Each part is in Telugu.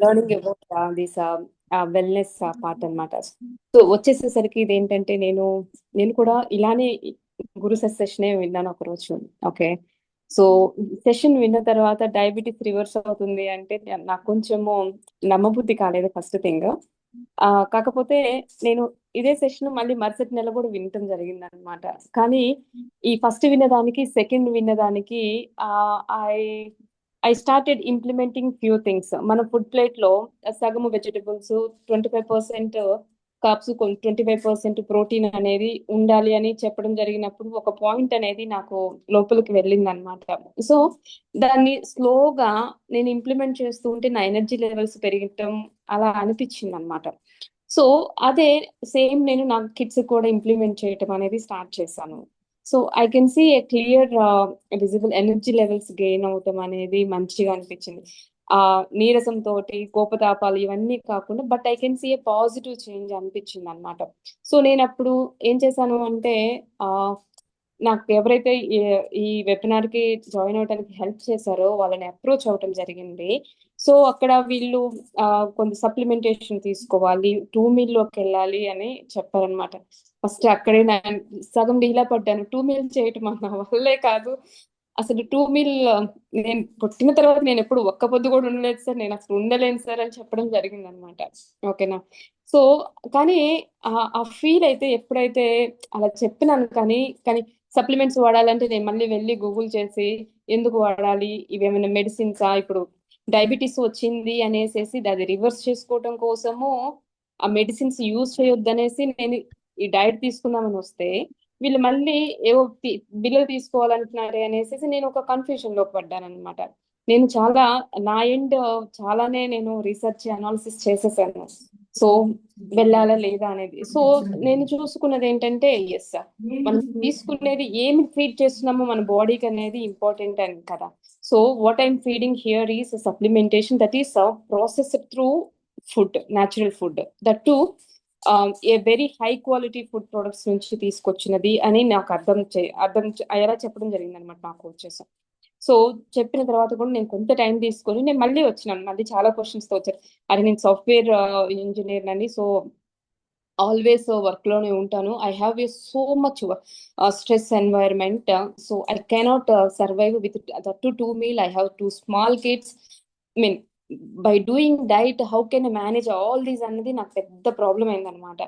Learning about this wellness part అన్నమాట. సో వచ్చేసేసరికి ఇదేంటంటే నేను కూడా ఇలానే గురు సెషనే విన్నాను ఒక రోజు. ఓకే. సో సెషన్ విన్న తర్వాత డయాబెటిస్ రివర్స్ అవుతుంది అంటే నాకు కొంచెము నమ్మబుద్ధి కాలేదు ఫస్ట్ థింగ్. కాకపోతే నేను ఇదే సెషన్ మళ్ళీ మరుసటి నెల కూడా వినటం జరిగిందనమాట. కానీ ఈ ఫస్ట్ విన్నదానికి, సెకండ్ విన్నదానికి I I started implementing few things. మన ఫుడ్ ప్లేట్‌లో సగము వెజిటబుల్స్, 25% కార్బ్స్, 25% ప్రోటీన్ అనేది ఉండాలి అని చెప్పడం జరిగినప్పుడు ఒక పాయింట్ అనేది నాకు లోపలికి వెళ్ళిందనమాట. సో దాన్ని స్లోగా నేను ఇంప్లిమెంట్ చేస్తూ ఉంటే నా ఎనర్జీ లెవెల్స్ పెరగటం అలా అనిపించిందనమాట. సో అదే సేమ్ నేను నా కిడ్స్ కూడా ఇంప్లిమెంట్ చేయటం అనేది స్టార్ట్ చేశాను. So I can see a clear visible energy levels gain అవటం అనేది మంచిగా అనిపించింది. నీరసం తోటి కోపతాపాలు ఇవన్నీ కాకుండా but I can see a positive change అనిపించింది అనమాట. సో నేను అప్పుడు ఏం చేశాను అంటే నాకు ఎవరైతే ఈ వెబినార్ కి జాయిన్ అవడానికి హెల్ప్ చేశారో వాళ్ళని అప్రోచ్ అవటం జరిగింది. సో అక్కడ వీళ్ళు కొంత సప్లిమెంటేషన్ తీసుకోవాలి, 2 మీల్ లోకి వెళ్ళాలి అని చెప్పారనమాట. ఫస్ట్ అక్కడే సగం డీలా పడ్డాను. 2 మీల్ చేయటం నా వల్లే కాదు. అసలు 2 మీల్ నేను పుట్టిన తర్వాత నేను ఎప్పుడు ఒక్క పొద్దు కూడా ఉండలేదు సార్. నేను అసలు ఉండలేను సార్ అని చెప్పడం జరిగిందనమాట. ఓకేనా. సో కానీ ఆ ఫీల్ అయితే ఎప్పుడైతే అలా చెప్పినాను కానీ సప్లిమెంట్స్ వాడాలంటే నేను మళ్ళీ వెళ్ళి గూగుల్ చేసి ఎందుకు వాడాలి, ఇవేమైనా మెడిసిన్సా, ఇప్పుడు డయాబెటీస్ వచ్చింది అనేసి అది రివర్స్ చేసుకోవడం కోసము ఆ మెడిసిన్స్ యూజ్ చేయొద్దనేసి నేను ఈ డైట్ తీసుకుందామని వస్తే వీళ్ళు మళ్ళీ ఏవో బిల్లులు తీసుకోవాలంటున్నారే అనేసి నేను ఒక కన్ఫ్యూజన్ లో పడ్డాను అనమాట. నేను చాలా నా ఎండ్ చాలానే నేను రీసెర్చ్ అనాలిసిస్ చేసేసాను. సో వెళ్ళాలా లేదా అనేది. సో నేను చూసుకున్నది ఏంటంటే ఎస్, మనం తీసుకునేది ఏమి ఫీడ్ చేస్తున్నామో మన బాడీకి అనేది ఇంపార్టెంట్ అని కదా. So what I'm feeding here is supplementation that is processed through food, natural food, that to a very high quality food products నుంచి తీసుకొచ్చినది అని నాకు అయ్యేలా చెప్పడం జరిగింది అనమాట నాకు వచ్చేసి. సో చెప్పిన తర్వాత కూడా నేను కొంత టైం తీసుకొని నేను మళ్ళీ వచ్చినాను. మళ్ళీ చాలా క్వశ్చన్స్ తో వచ్చారు. అరే నేను సాఫ్ట్వేర్ ఇంజనీర్ అని, సో ఆల్వేస్ వర్క్ లోనే ఉంటాను. I have a so much stress environment. So I cannot survive with that to 2 meal. I have 2 small kids. I mean by doing diet how can I manage all these అన్నది నాకు పెద్ద ప్రాబ్లం అయిందనమాట.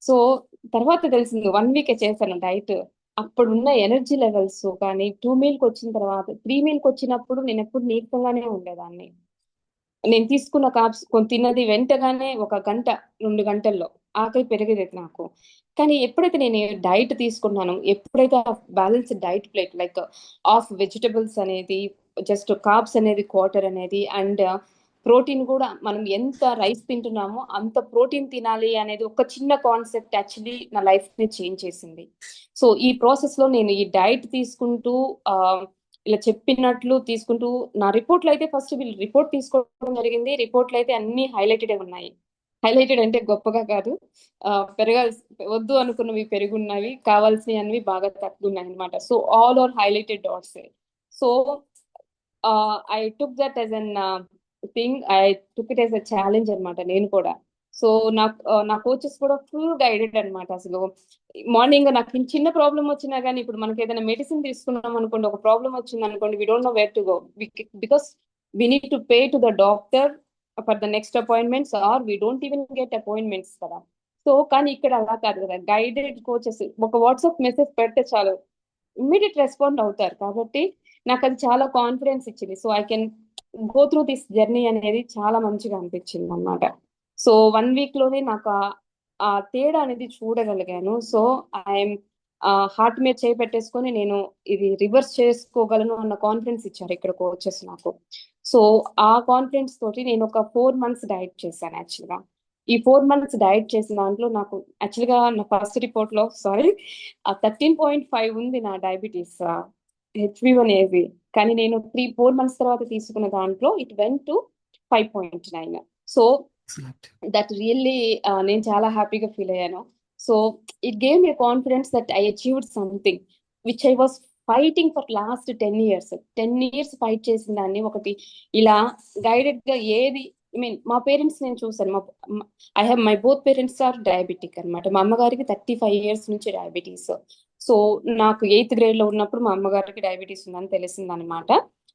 సో తర్వాత తెలిసింది 1 వీకే చేశాను డైట్. అప్పుడున్న ఎనర్జీ లెవెల్స్ కానీ 2 మీల్కి వచ్చిన తర్వాత 3 మీల్కి వచ్చినప్పుడు నేను ఎప్పుడు నీరసంగానే ఉండేదాన్ని. నేను తీసుకున్న కార్బ్స్ తిన్నది వెంటగానే 1 గంట 2 గంటల్లో ఆకలి పెరిగేది నాకు. కానీ ఎప్పుడైతే నేను డైట్ తీసుకున్నానో, ఎప్పుడైతే balanced diet plate like half vegetables అనేది, జస్ట్ కార్బ్స్ అనేది క్వార్టర్ అనేది, అండ్ ప్రోటీన్ కూడా మనం ఎంత రైస్ తింటున్నామో అంత ప్రోటీన్ తినాలి అనేది ఒక చిన్న కాన్సెప్ట్ యాక్చువల్లీ నా లైఫ్ ని చేంజ్ చేసింది. సో ఈ ప్రాసెస్ లో నేను ఈ డైట్ తీసుకుంటూ ఇలా చెప్పినట్లు తీసుకుంటూ నా రిపోర్ట్లు అయితే ఫస్ట్ వీళ్ళు రిపోర్ట్ తీసుకోవడం జరిగింది. రిపోర్ట్లు అయితే అన్ని హైలైటెడ్ ఉన్నాయి. హైలైటెడ్ అంటే గొప్పగా కాదు, పెరగాల్సి వద్దు అనుకున్నవి పెరుగున్నవి, కావాల్సినవి అన్ని బాగా తక్కువ ఉన్నాయి అనమాట. So all are highlighted dots. So I took that as an thing, I took it as a challenge అనమాట నేను కూడా. సో నా కోచెస్ కూడా ఫుల్ గైడెడ్ అనమాట. అసలు మార్నింగ్ నాకు చిన్న ప్రాబ్లం వచ్చినా కానీ, ఇప్పుడు మనకి ఏదైనా మెడిసిన్ తీసుకున్నాం అనుకోండి, ఒక ప్రాబ్లం వచ్చింది అనుకోండి, we don't know where to go because we need to pay to the doctor for the next appointments, or we don't even get appointments కదా. సో కానీ ఇక్కడ అలా కాదు కదా, గైడెడ్ కోచెస్ ఒక వాట్సాప్ మెసేజ్ పెడితే చాలు, ఇమ్మీడియట్ రెస్పాండ్ అవుతారు. కాబట్టి నాకు అది చాలా కాన్ఫిడెన్స్ ఇచ్చింది. So I can go through this journey అనేది చాలా మంచిగా అనిపించింది అనమాట. సో 1 వీక్ లోనే నాకు ఆ తేడా అనేది చూడగలిగాను. సో ఐఎమ్ హార్ట్ మీద చేయి పెట్టేసుకొని నేను ఇది రివర్స్ చేసుకోగలను అన్న కాన్ఫిడెన్స్ ఇచ్చారు ఇక్కడ కోచెస్ నాకు. సో ఆ కాన్ఫిడెన్స్ తోటి నేను ఒక 4 మంత్స్ డైట్ చేశాను యాక్చువల్గా. ఈ 4 మంత్స్ డైట్ చేసిన దాంట్లో నాకు యాక్చువల్గా నా ఫస్ట్ రిపోర్ట్ లో 13.5 ఉంది నా డయాబెటీస్, HB1AC. కానీ నేను 3-4 మంత్స్ తర్వాత తీసుకున్న దాంట్లో it went to 5.9. So that really నేను చాలా హ్యాపీగా ఫీల్ అయ్యాను. So it gave me confidence that I achieved something which I was fighting for last 10 years fight చేసిన దాన్ని ఒకటి ఇలా గైడెడ్ గా ఏది ఐ మీన్ మా పేరెంట్స్ నేను చూసాను. I have my both parents are diabetic అనమాట. మా అమ్మగారికి 35 years నుంచి డయాబెటీస్. సో నాకు 8th grade లో ఉన్నప్పుడు మా అమ్మగారికి డయాబెటీస్ ఉందని తెలిసిందనమాట.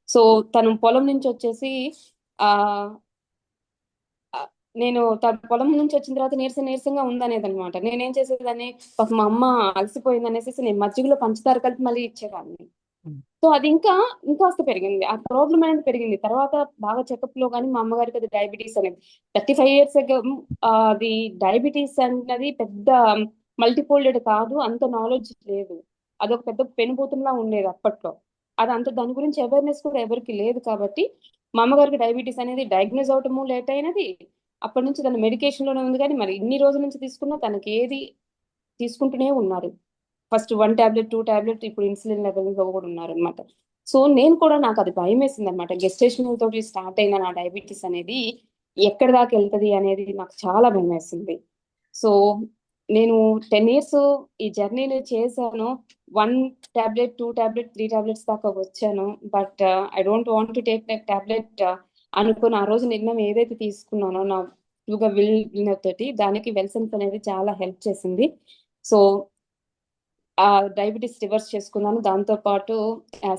సో తను పొలం నుంచి వచ్చేసి ఆ ఆ, నేను తన పొలం నుంచి వచ్చిన తర్వాత నీరసంగా ఉందనేది అనమాట. నేనేం చేసేదాన్ని, పాపం మా అమ్మ అలసిపోయింది అనేసి నేను మజ్జిగలో పంచదార కలిపి మళ్ళీ ఇచ్చేదాన్ని. సో అది ఇంకాస్త పెరిగింది, ఆ ప్రాబ్లం అనేది పెరిగింది. తర్వాత బాగా చెకప్ లో కానీ మా అమ్మగారికి అది డయాబెటీస్ అనేది 35 years అది డయాబెటీస్ అన్నది పెద్ద మల్టీఫోల్డెడ్ కాదు, అంత నాలెడ్జ్ లేదు. అదొక పెద్ద పెనుభూతంలా ఉండేది అప్పట్లో. అది అంత దాని గురించి అవేర్నెస్ కూడా ఎవరికి లేదు కాబట్టి మా అమ్మగారికి డయాబెటీస్ అనేది డయాగ్నోజ్ అవటము లేట్ అయినది. అప్పటి నుంచి తన మెడికేషన్ లోనే ఉంది, కానీ మరి ఇన్ని రోజుల నుంచి తీసుకున్నా తనకి ఏది తీసుకుంటూనే ఉన్నారు. ఫస్ట్ 1 tablet 2 tablet, ఇప్పుడు ఇన్సులిన్ లెవెల్ లో కూడా ఉన్నారు అనమాట. సో నేను కూడా, నాకు అది భయం వేసింది అనమాట. గెస్టేషనల్ తోటి స్టార్ట్ అయిన నా డయాబెటీస్ అనేది ఎక్కడి దాకా వెళ్తది అనేది నాకు చాలా భయం వేసింది. సో నేను 10 years ఈ జర్నీని చేశాను. 1 tablet 2 tablet 3 tablets దాకా వచ్చాను. But I don't want to take that tablet అనుకుని ఆ రోజు నిర్ణయం ఏదైతే తీసుకున్నానో నా విల్ తోటి, దానికి వెల్సన్స్ అనేది చాలా హెల్ప్ చేసింది. సో ఆ డయాబెటీస్ రివర్స్ చేసుకున్నాను. దాంతో పాటు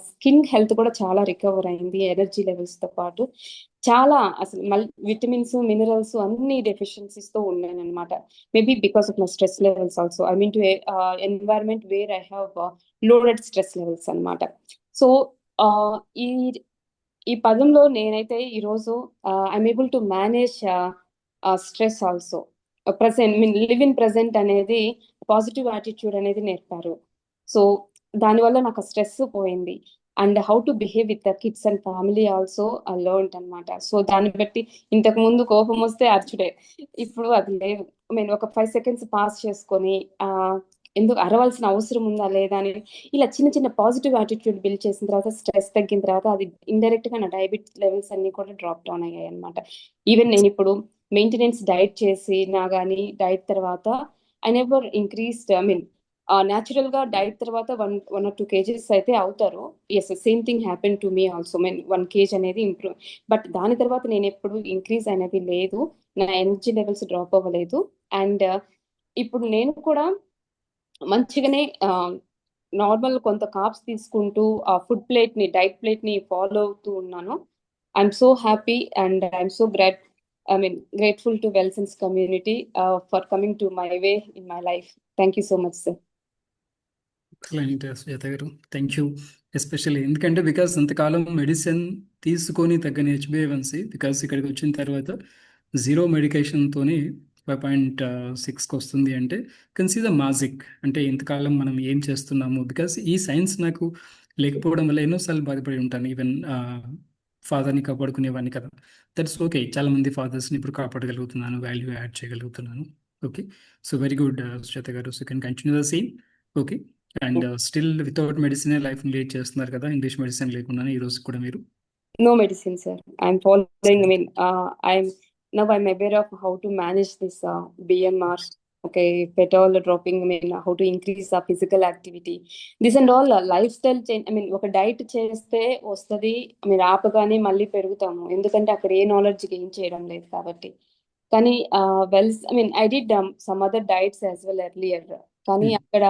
స్కిన్ హెల్త్ కూడా చాలా రికవర్ అయింది, ఎనర్జీ లెవెల్స్ తో పాటు. చాలా అసలు విటమిన్స్ మినరల్స్ అన్ని డెఫిషియన్సీస్ తో ఉన్నాను అనమాట. Maybe because of my stress levels also. I mean to environment where I have loaded stress levels అనమాట. సో ఈ ఈ పదంలో నేనైతే ఈరోజు I'm able to manage stress also. Present mean live in present అనేది పాజిటివ్ యాటిట్యూడ్ అనేది నేర్పారు. సో దానివల్ల నాకు స్ట్రెస్ పోయింది. And how to behave with the kids and family also learned అనమాట. సో దాన్ని బట్టి ఇంతకు ముందు కోపం వస్తే అర్చుడే, ఇప్పుడు అది లేదు. నేను ఒక 5 seconds పాస్ చేసుకొని ఎందుకు అరవాల్సిన అవసరం ఉందా లేదా అని ఇలా చిన్న చిన్న పాజిటివ్ యాటిట్యూడ్ బిల్డ్ చేసిన తర్వాత, స్ట్రెస్ తగ్గిన తర్వాత, అది ఇండైరెక్ట్ గా నా డయాబెటిస్ లెవెల్స్ అన్ని కూడా డ్రాప్ డౌన్ అయ్యాయి అనమాట. ఈవెన్ నేను ఇప్పుడు మెయింటెనెన్స్ డైట్ చేసి నా కానీ డైట్ తర్వాత I never increased. I mean natural గా డైట్ తర్వాత 1 or 2 kgs అయితే అవుతారు. Yes, same thing happen to me also. Mean 1 kg అనేది ఇంప్రూవ్. బట్ దాని తర్వాత నేను ఎప్పుడు ఇంక్రీజ్ అనేది లేదు, నా ఎనర్జీ లెవెల్స్ డ్రాప్ అవ్వలేదు. అండ్ ఇప్పుడు నేను కూడా మంచిగానే నార్మల్ కొంత కార్బ్స్ తీసుకుంటూ ఆ ఫుడ్ ప్లేట్ ని, డైట్ ప్లేట్ ని ఫాలో అవుతూ ఉన్నాను. I'm so happy and I'm so grateful to Wellsense community for coming to my way in my life. Thank you so much, sir. Excellent Sujatha గారు, థ్యాంక్ యూ. ఎస్పెషల్లీ ఎందుకంటే బికాస్ అంతకాలం మెడిసిన్ తీసుకొని తగ్గని హెచ్బిఏవన్సీ, బికాస్ ఇక్కడికి వచ్చిన తర్వాత 0 మెడికేషన్తోని 5.6కి వస్తుంది అంటే కెన్ సీ ద మ్యాజిక్. అంటే ఇంతకాలం మనం ఏం చేస్తున్నాము, బికాస్ ఈ సైన్స్ నాకు లేకపోవడం వల్ల ఎన్నోసార్లు బాధపడి ఉంటాను. ఈవెన్ ఫాదర్ని కాపాడుకునేవాడిని కదా, దట్స్ ఓకే. చాలామంది ఫాదర్స్ని ఇప్పుడు కాపాడగలుగుతున్నాను, వాల్యూ యాడ్ చేయగలుగుతున్నాను. Okay, so very good Sujatha garu. So can continue the same. Okay, and still without medicine life lead చేస్తున్నారు కదా, ఇంగ్లీష్ మెడిసిన్ లేకుండా ఈ రోజు కూడా మీరు? No medicine, sir. I'm following. I mean, I'm aware of how to manage this BMR. Okay, petrol dropping. I mean, how to increase physical activity. This and all lifestyle change. I mean, ఒక డైట్ చేస్తే వస్తుంది. మీరు ఆపగానే మళ్ళీ పెరుగుతాము, ఎందుకంటే అక్కడ ఏ నాలెడ్జ్ గెయిన్ చేయడం లేదు కాబట్టి. కానీ I did some other diets as well earlier. కానీ అక్కడ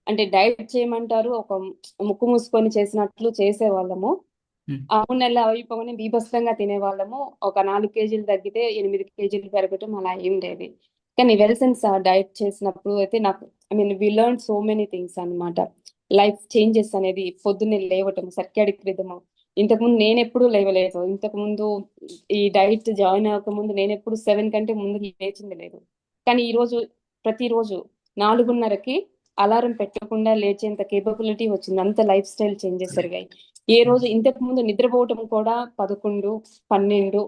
అంటే డైట్ చేయమంటారు, ఒక ముక్కు మూసుకొని చేసినట్లు చేసేవాళ్ళము. 3 నెలలు అయిపోగానే బీభత్సంగా తినేవాళ్ళము. ఒక 4 kgs తగ్గితే 8 kgs పెరగటం అలా ఏం లేదు. కానీ వెల్సెన్స్ డైట్ చేసినప్పుడు అయితే నాకు we learn so many things అనమాట. లైఫ్ చేంజెస్ అనేది పొద్దున్నే లేవటం, సర్కాడిక్ రిథమ్. ఇంతకుముందు నేను ఎప్పుడు లేవలేదు. ఇంతకుముందు ఈ డైట్ జాయిన్ అవ్వకముందు నేను ఎప్పుడు 7 కంటే ముందు లేచింది లేదు. కానీ ఈ రోజు ప్రతిరోజు 4:30కి అలారం పెట్టకుండా లేచేంత కేపబిలిటీ వచ్చింది. అంత లైఫ్ స్టైల్ చేంజెస్ జరిగాయి. ఏ రోజు ఇంతకు ముందు నిద్రపోవటం కూడా 11, 12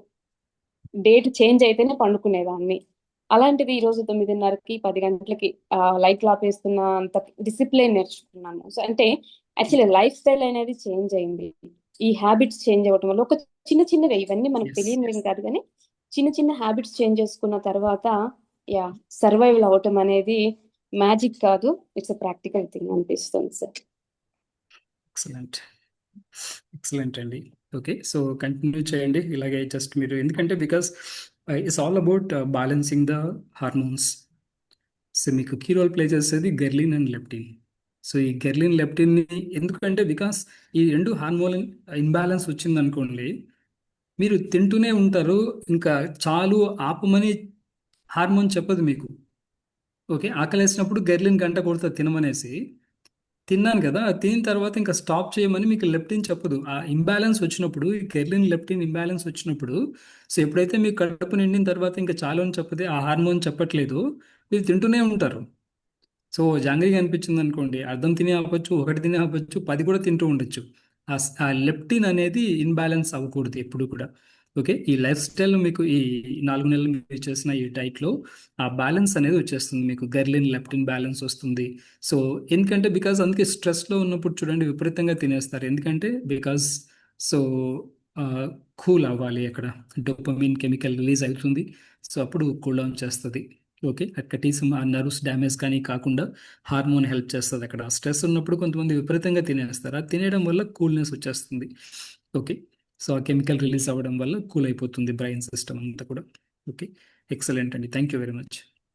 డేట్ చేంజ్ అయితేనే పండుకునేదాన్ని. అలాంటిది ఈ రోజు 9:30కి 10 గంటలకి లైట్లు ఆపేస్తున్న అంత డిసిప్లిన్ నేర్చుకున్నాను. సో అంటే యాక్చువల్లీ లైఫ్ స్టైల్ అనేది చేంజ్ అయింది. ఈ హ్యాబిట్స్ చేంజ్ అవ్వటం వల్ల, ఒక చిన్న చిన్నగా, ఇవన్నీ మనకు తెలియనివి కాదు, కానీ చిన్న చిన్న హ్యాబిట్స్ చేంజ్ చేసుకున్న తర్వాత సర్వైవల్ అవటం అనేది మ్యాజిక్ కాదు, ఇట్స్ ఎ ప్రాక్టికల్ థింగ్ అనిపిస్తుంది సార్. ఎక్సలెంట్. ఎక్సలెంట్ అండి. ఓకే. సో కంటిన్యూ చేయండి ఇలాగే జస్ట్ మీరు ఎందుకంటే because it's all about balancing the hormones. So మీకు కీ రోల్ ప్లే చేసేది గెర్లిన్ అండ్ లెప్టిన్. సో ఈ గెర్లిన్ లెప్టిన్ని ఎందుకంటే బికాస్ ఈ రెండు హార్మోన్ ఇంబ్యాలెన్స్ వచ్చిందనుకోండి మీరు తింటూనే ఉంటారు, ఇంకా చాలు ఆపమని హార్మోన్ చెప్పదు మీకు. ఓకే. ఆకలేసినప్పుడు గెర్లిన్ గంట కొడుతుంది తినమనేసి. తిన్నాను కదా, తిన్న తర్వాత ఇంకా స్టాప్ చేయమని మీకు లెప్టిన్ చెప్పదు. ఆ ఇంబ్యాలెన్స్ వచ్చినప్పుడు, ఈ కెర్లిన్ లెప్టిన్ ఇంబ్యాలెన్స్ వచ్చినప్పుడు, సో ఎప్పుడైతే మీకు కడుపు నిండిన తర్వాత ఇంకా చాలు అని చెప్పదే ఆ హార్మోన్ చెప్పట్లేదు, మీరు తింటూనే ఉంటారు. సో జాంగ్రీగా అనిపించింది అనుకోండి, అర్థం తినే ఆపొచ్చు, ఒకటి తినే ఆపొచ్చు, 10 కూడా తింటూ ఉండొచ్చు. ఆ లెప్టిన్ అనేది ఇన్బ్యాలెన్స్ అవ్వకూడదు ఎప్పుడు కూడా. ఓకే. ఈ లైఫ్ స్టైల్ మీకు ఈ 4 నెలలు మీరు చేసిన ఈ డైట్లో ఆ బ్యాలెన్స్ అనేది వచ్చేస్తుంది, మీకు గెర్లిన్ లెప్టిన్ బ్యాలెన్స్ వస్తుంది. సో ఎందుకంటే బికాజ్ అందుకే స్ట్రెస్లో ఉన్నప్పుడు చూడండి విపరీతంగా తినేస్తారు, ఎందుకంటే బికాజ్ సో కూల్ అవ్వాలి, అక్కడ డోపమిన్ కెమికల్ రిలీజ్ అవుతుంది. సో అప్పుడు కూల్ డౌన్ చేస్తుంది. ఓకే. కనీసం ఆ నర్వ్స్ డ్యామేజ్ కానీ కాకుండా హార్మోన్ హెల్ప్ చేస్తుంది. అక్కడ స్ట్రెస్ ఉన్నప్పుడు కొంతమంది విపరీతంగా తినేస్తారు, అది తినేయడం వల్ల కూల్నెస్ వచ్చేస్తుంది. ఓకే. సో ఆ కెమికల్ రిలీజ్ అవ్వడం వల్ల కూల్ అయిపోతుంది బ్రెయిన్ సిస్టమ్ అంతా కూడా. ఓకే. ఎక్సలెంట్ అండి. Thank you very much.